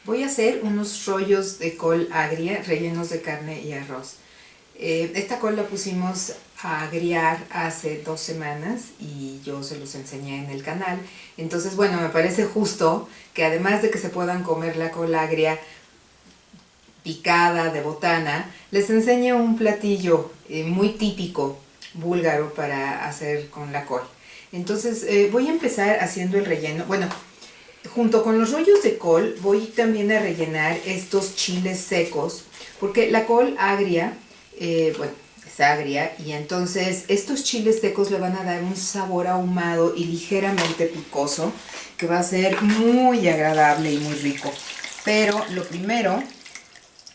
Voy a hacer unos rollos de col agria rellenos de carne y arroz. Esta col la pusimos a agriar hace 2 semanas y yo se los enseñé en el canal. Entonces, bueno, me parece justo que además de que se puedan comer la col agria picada de botana, les enseño un platillo muy típico búlgaro para hacer con la col. Entonces, voy a empezar haciendo el relleno. Bueno, junto con los rollos de col voy también a rellenar estos chiles secos, porque la col agria, bueno, es agria, y entonces estos chiles secos le van a dar un sabor ahumado y ligeramente picoso, que va a ser muy agradable y muy rico. Pero lo primero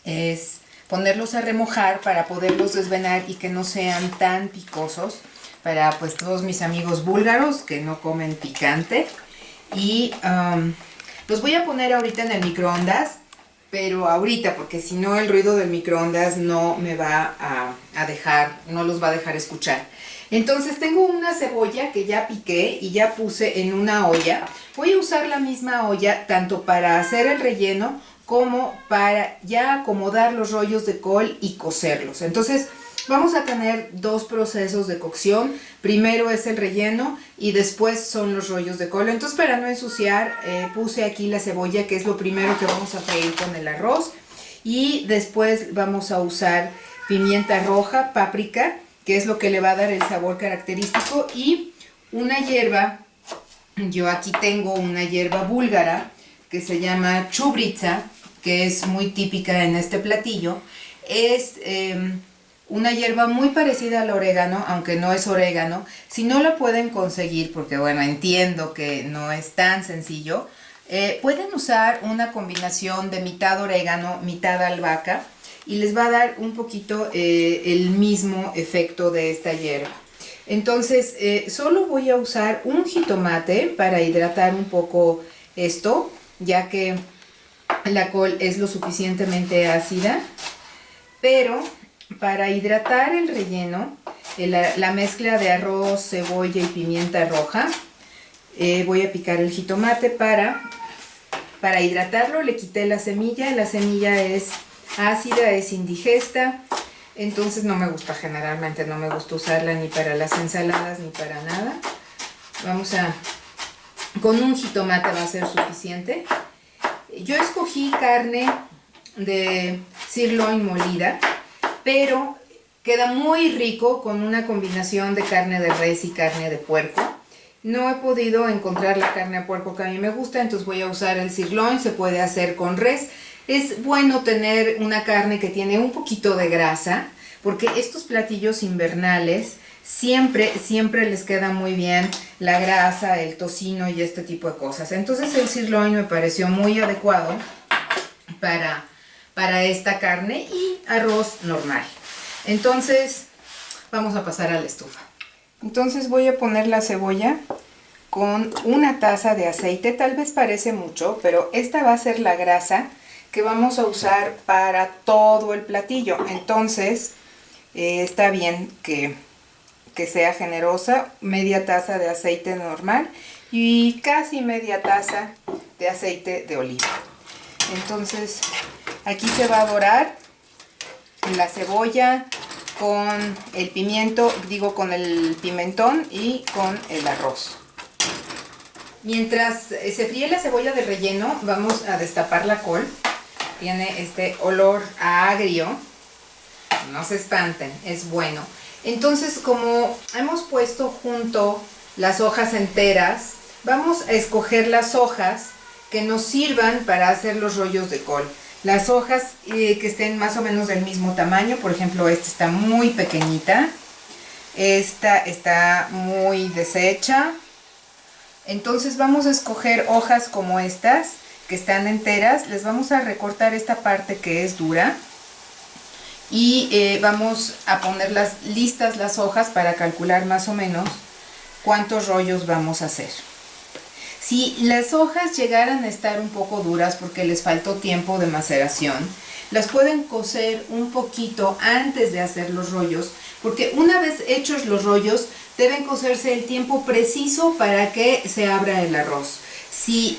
es ponerlos a remojar para poderlos desvenar y que no sean tan picosos, para pues todos mis amigos búlgaros que no comen picante. Y los voy a poner ahorita en el microondas, pero ahorita, porque si no el ruido del microondas no me va a dejar, no los va a dejar escuchar. Entonces tengo una cebolla que ya piqué y ya puse en una olla. Voy a usar la misma olla tanto para hacer el relleno como para ya acomodar los rollos de col y cocerlos. Entonces vamos a tener dos procesos de cocción. Primero es el relleno y después son los rollos de col. Entonces, para no ensuciar, puse aquí la cebolla, que es lo primero que vamos a freír con el arroz. Y después vamos a usar pimienta roja, páprica, que es lo que le va a dar el sabor característico. Y una hierba, yo aquí tengo una hierba búlgara que se llama chubritsa, que es muy típica en este platillo. Es una hierba muy parecida al orégano, aunque no es orégano. Si no la pueden conseguir, porque bueno, entiendo que no es tan sencillo, pueden usar una combinación de mitad orégano, mitad albahaca, y les va a dar un poquito el mismo efecto de esta hierba. Entonces, solo voy a usar un jitomate para hidratar un poco esto, ya que la col es lo suficientemente ácida, pero para hidratar el relleno, la mezcla de arroz, cebolla y pimienta roja, voy a picar el jitomate para hidratarlo. Le quité la semilla es ácida, es indigesta, entonces no me gusta, generalmente no me gusta usarla ni para las ensaladas ni para nada. Con un jitomate va a ser suficiente. Yo escogí carne de sirloin molida, pero queda muy rico con una combinación de carne de res y carne de puerco. No he podido encontrar la carne de puerco que a mí me gusta, entonces voy a usar el sirloin. Se puede hacer con res. Es bueno tener una carne que tiene un poquito de grasa, porque estos platillos invernales siempre les queda muy bien la grasa, el tocino y este tipo de cosas. Entonces el sirloin me pareció muy adecuado para esta carne y arroz normal. Entonces vamos a pasar a la estufa. Entonces voy a poner la cebolla con una taza de aceite. Tal vez parece mucho, pero esta va a ser la grasa que vamos a usar para todo el platillo. Entonces está bien que sea generosa. Media taza de aceite normal y casi media taza de aceite de oliva. Entonces aquí se va a dorar la cebolla con el pimiento, con el pimentón y con el arroz. Mientras se fríe la cebolla de relleno, vamos a destapar la col. Tiene este olor a agrio, no se espanten, es bueno. Entonces, como hemos puesto junto las hojas enteras, vamos a escoger las hojas que nos sirvan para hacer los rollos de col. Las hojas que estén más o menos del mismo tamaño. Por ejemplo, esta está muy pequeñita, esta está muy deshecha. Entonces vamos a escoger hojas como estas, que están enteras. Les vamos a recortar esta parte que es dura y vamos a ponerlas listas las hojas para calcular más o menos cuántos rollos vamos a hacer. Si las hojas llegaran a estar un poco duras porque les faltó tiempo de maceración, las pueden cocer un poquito antes de hacer los rollos, porque una vez hechos los rollos deben cocerse el tiempo preciso para que se abra el arroz. Si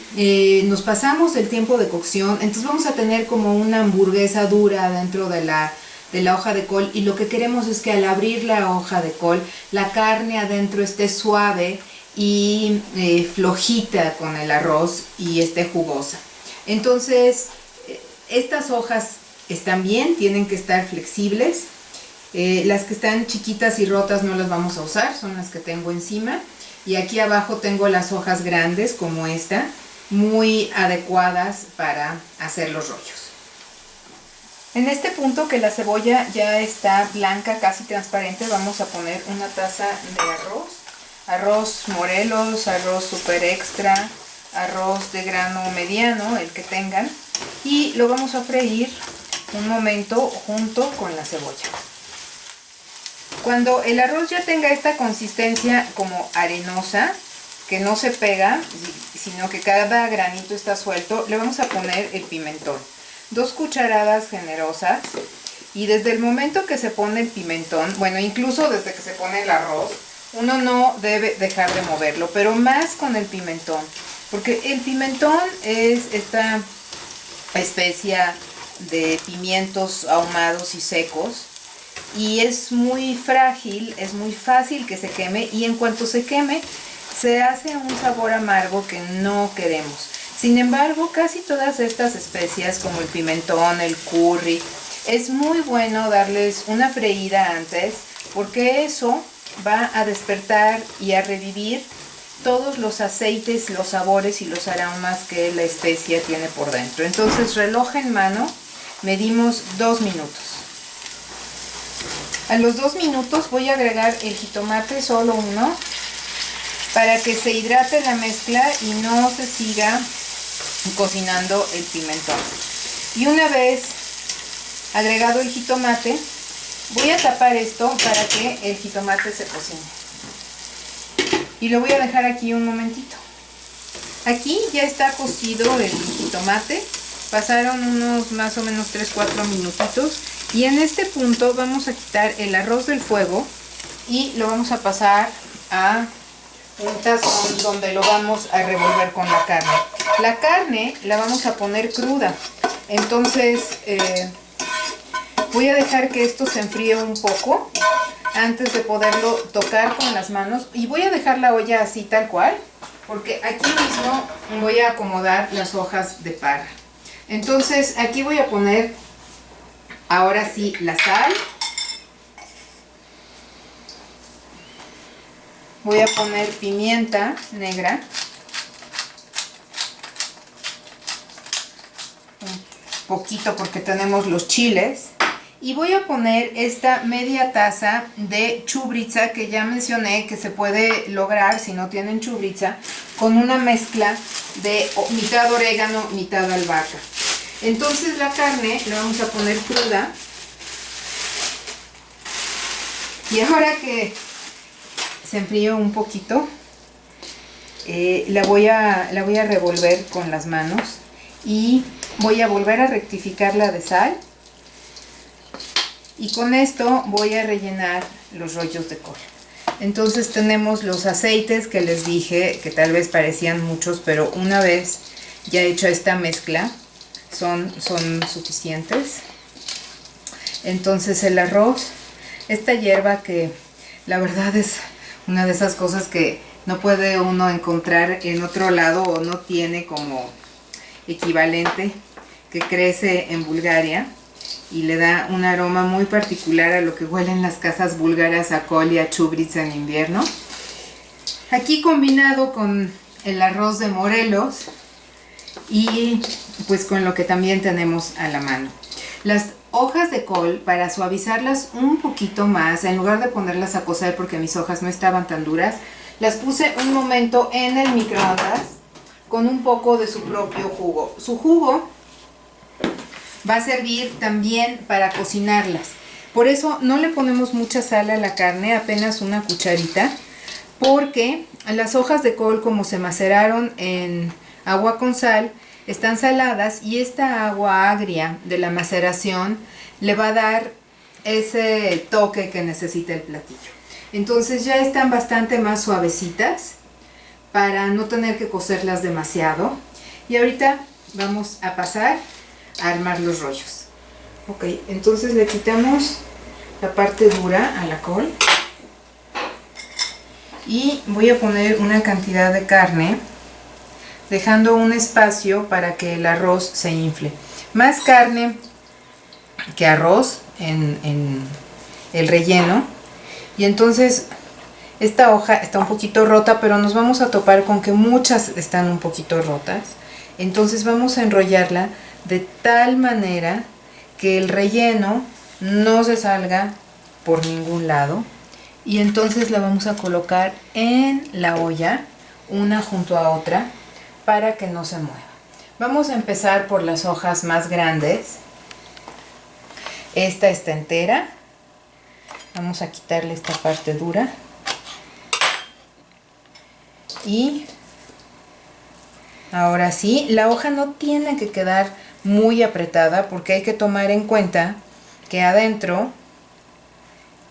nos pasamos el tiempo de cocción, entonces vamos a tener como una hamburguesa dura dentro de la hoja de col, y lo que queremos es que al abrir la hoja de col, la carne adentro esté suave y flojita con el arroz y esté jugosa. Entonces, estas hojas están bien, tienen que estar flexibles. Las que están chiquitas y rotas no las vamos a usar, son las que tengo encima. Y aquí abajo tengo las hojas grandes como esta, muy adecuadas para hacer los rollos. En este punto que la cebolla ya está blanca, casi transparente, vamos a poner una taza de arroz. Arroz Morelos, arroz super extra, arroz de grano mediano, el que tengan. Y lo vamos a freír un momento junto con la cebolla. Cuando el arroz ya tenga esta consistencia como arenosa, que no se pega, sino que cada granito está suelto, le vamos a poner el pimentón. 2 cucharadas generosas, y desde el momento que se pone el pimentón, bueno, incluso desde que se pone el arroz, uno no debe dejar de moverlo, pero más con el pimentón, porque el pimentón es esta especia de pimientos ahumados y secos, y es muy frágil, es muy fácil que se queme, y en cuanto se queme se hace un sabor amargo que no queremos. Sin embargo, casi todas estas especias como el pimentón, el curry, es muy bueno darles una freída antes, porque eso va a despertar y a revivir todos los aceites, los sabores y los aromas que la especia tiene por dentro. Entonces, reloj en mano, medimos 2 minutos. A los 2 minutos voy a agregar el jitomate, solo uno, para que se hidrate la mezcla y no se siga cocinando el pimentón. Y una vez agregado el jitomate, voy a tapar esto para que el jitomate se cocine. Y lo voy a dejar aquí un momentito. Aquí ya está cocido el jitomate. Pasaron unos más o menos 3-4 minutitos. Y en este punto vamos a quitar el arroz del fuego y lo vamos a pasar a un tazón donde lo vamos a revolver con la carne. La carne la vamos a poner cruda. Entonces voy a dejar que esto se enfríe un poco antes de poderlo tocar con las manos. Y voy a dejar la olla así tal cual, porque aquí mismo voy a acomodar las hojas de parra. Entonces aquí voy a poner ahora sí la sal. Voy a poner pimienta negra. Un poquito porque tenemos los chiles. Y voy a poner esta media taza de chubritza que ya mencioné que se puede lograr si no tienen chubritza con una mezcla de mitad orégano, mitad albahaca. Entonces la carne la vamos a poner cruda. Y ahora que se enfrió un poquito, la voy a revolver con las manos y voy a volver a rectificarla de sal. Y con esto voy a rellenar los rollos de col. Entonces tenemos los aceites que les dije que tal vez parecían muchos, pero una vez ya hecha esta mezcla son suficientes. Entonces el arroz, esta hierba que la verdad es una de esas cosas que no puede uno encontrar en otro lado o no tiene como equivalente, que crece en Bulgaria y le da un aroma muy particular a lo que huelen las casas búlgaras a col y a chubritza en invierno. Aquí combinado con el arroz de Morelos y pues con lo que también tenemos a la mano. Las hojas de col, para suavizarlas un poquito más, en lugar de ponerlas a cocer porque mis hojas no estaban tan duras, las puse un momento en el microondas con un poco de su propio jugo. Su jugo va a servir también para cocinarlas. Por eso no le ponemos mucha sal a la carne, apenas una cucharita, porque las hojas de col, como se maceraron en agua con sal, están saladas, y esta agua agria de la maceración le va a dar ese toque que necesita el platillo. Entonces ya están bastante más suavecitas para no tener que cocerlas demasiado. Y ahorita vamos a pasar a armar los rollos. Ok, entonces le quitamos la parte dura a la col. Y voy a poner una cantidad de carne, dejando un espacio para que el arroz se infle. Más carne que arroz en el relleno. Y entonces esta hoja está un poquito rota, pero nos vamos a topar con que muchas están un poquito rotas. Entonces vamos a enrollarla de tal manera que el relleno no se salga por ningún lado. Y entonces la vamos a colocar en la olla, una junto a otra, para que no se mueva. Vamos a empezar por las hojas más grandes. Esta está entera. Vamos a quitarle esta parte dura. Y ahora sí, la hoja no tiene que quedar muy apretada porque hay que tomar en cuenta que adentro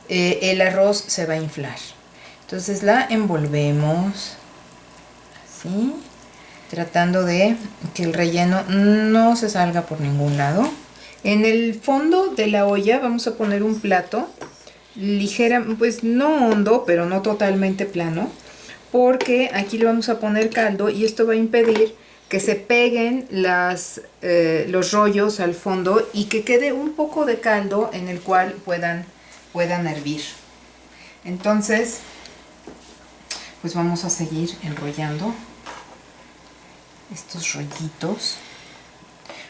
el arroz se va a inflar. Entonces la envolvemos así, tratando de que el relleno no se salga por ningún lado. En el fondo de la olla vamos a poner un plato ligera, pues no hondo, pero no totalmente plano, porque aquí le vamos a poner caldo y esto va a impedir que se peguen los rollos al fondo y que quede un poco de caldo en el cual puedan hervir. Entonces, pues vamos a seguir enrollando estos rollitos,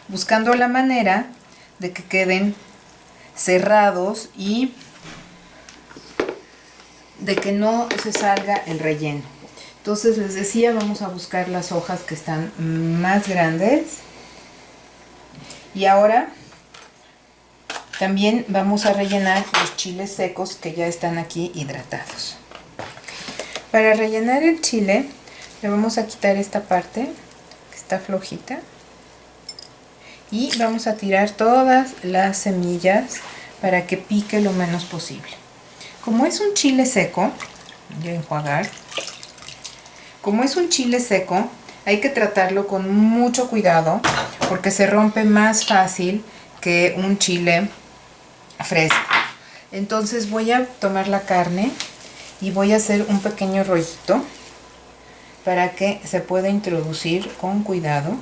buscando la manera de que queden cerrados y de que no se salga el relleno. Entonces les decía, vamos a buscar las hojas que están más grandes. Y ahora también vamos a rellenar los chiles secos que ya están aquí hidratados. Para rellenar el chile le vamos a quitar esta parte que está flojita y vamos a tirar todas las semillas para que pique lo menos posible. Como es un chile seco, voy a enjuagar. Como es un chile seco, hay que tratarlo con mucho cuidado porque se rompe más fácil que un chile fresco. Entonces voy a tomar la carne y voy a hacer un pequeño rollito para que se pueda introducir con cuidado.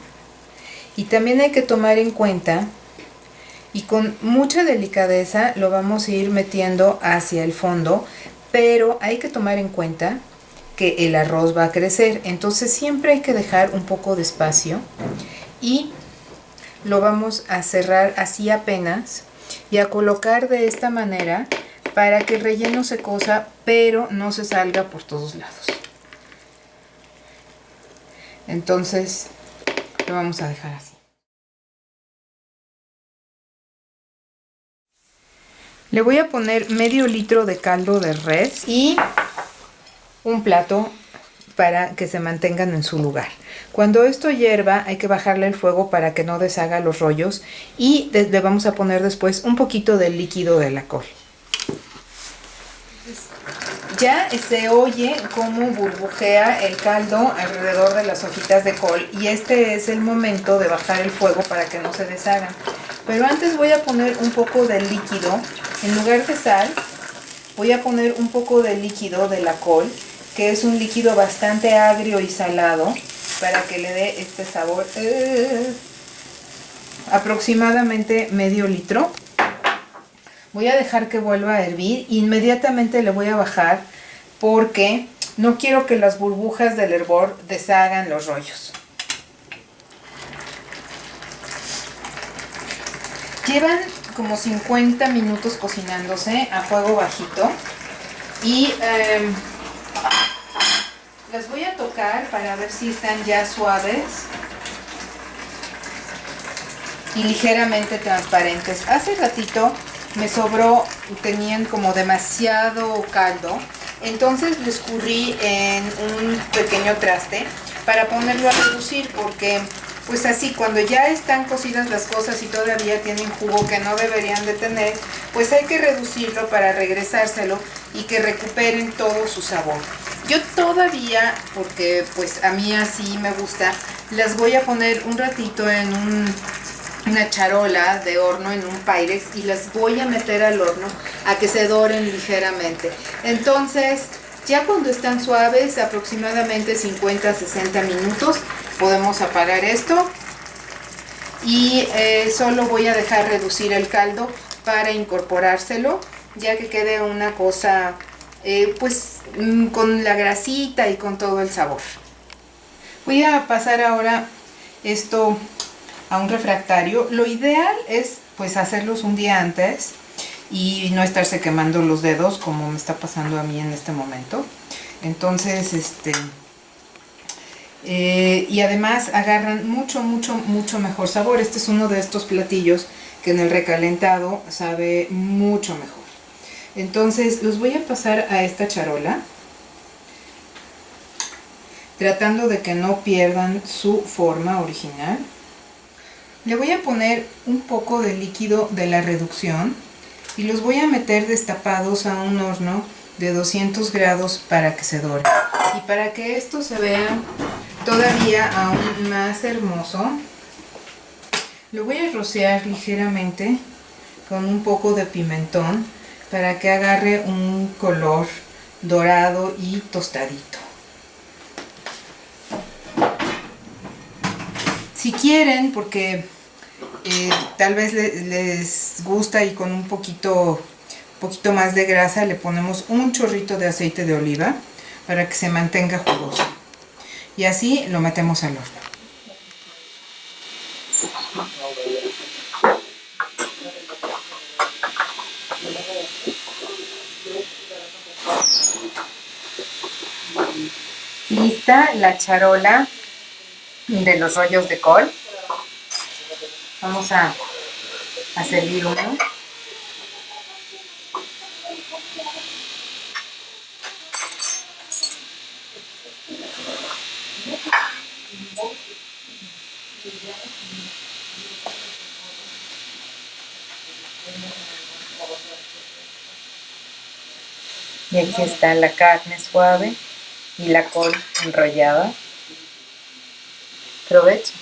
Y también hay que tomar en cuenta y con mucha delicadeza lo vamos a ir metiendo hacia el fondo, pero hay que tomar en cuenta que el arroz va a crecer, entonces siempre hay que dejar un poco de espacio y lo vamos a cerrar así apenas y a colocar de esta manera para que el relleno se cosa pero no se salga por todos lados. Entonces lo vamos a dejar así. Le voy a poner medio litro de caldo de res y un plato para que se mantengan en su lugar. Cuando esto hierva hay que bajarle el fuego para que no deshaga los rollos y le vamos a poner después un poquito del líquido de la col. Ya se oye cómo burbujea el caldo alrededor de las hojitas de col y este es el momento de bajar el fuego para que no se deshagan. Pero antes voy a poner un poco de líquido, en lugar de sal, voy a poner un poco de líquido de la col, que es un líquido bastante agrio y salado, para que le dé este sabor. Aproximadamente medio litro. Voy a dejar que vuelva a hervir, inmediatamente le voy a bajar, porque no quiero que las burbujas del hervor deshagan los rollos. Llevan como 50 minutos cocinándose a fuego bajito y las voy a tocar para ver si están ya suaves y ligeramente transparentes. Hace ratito me sobró, tenían como demasiado caldo, entonces lo escurrí en un pequeño traste para ponerlo a reducir porque pues así cuando ya están cocidas las cosas y todavía tienen jugo que no deberían de tener, pues hay que reducirlo para regresárselo y que recuperen todo su sabor. Yo todavía, porque pues a mí así me gusta, las voy a poner un ratito en una charola de horno, en un Pyrex, y las voy a meter al horno a que se doren ligeramente. Entonces, ya cuando están suaves, aproximadamente 50-60 minutos, podemos apagar esto y solo voy a dejar reducir el caldo para incorporárselo, ya que quede una cosa pues con la grasita y con todo el sabor. Voy a pasar ahora esto a un refractario. Lo ideal es pues hacerlos un día antes y no estarse quemando los dedos como me está pasando a mí en este momento. Entonces y además agarran mucho mejor sabor. Este es uno de estos platillos que en el recalentado sabe mucho mejor. Entonces los voy a pasar a esta charola, tratando de que no pierdan su forma original. Le voy a poner un poco de líquido de la reducción y los voy a meter destapados a un horno de 200 grados para que se doren. Y para que esto se vea todavía aún más hermoso, lo voy a rociar ligeramente con un poco de pimentón para que agarre un color dorado y tostadito. Si quieren, porque tal vez les gusta y con un poquito más de grasa, le ponemos un chorrito de aceite de oliva para que se mantenga jugoso. Y así lo metemos al horno. Lista la charola de los rollos de col. Vamos a servir uno. Y aquí está la carne suave y la col enrollada. Provecho.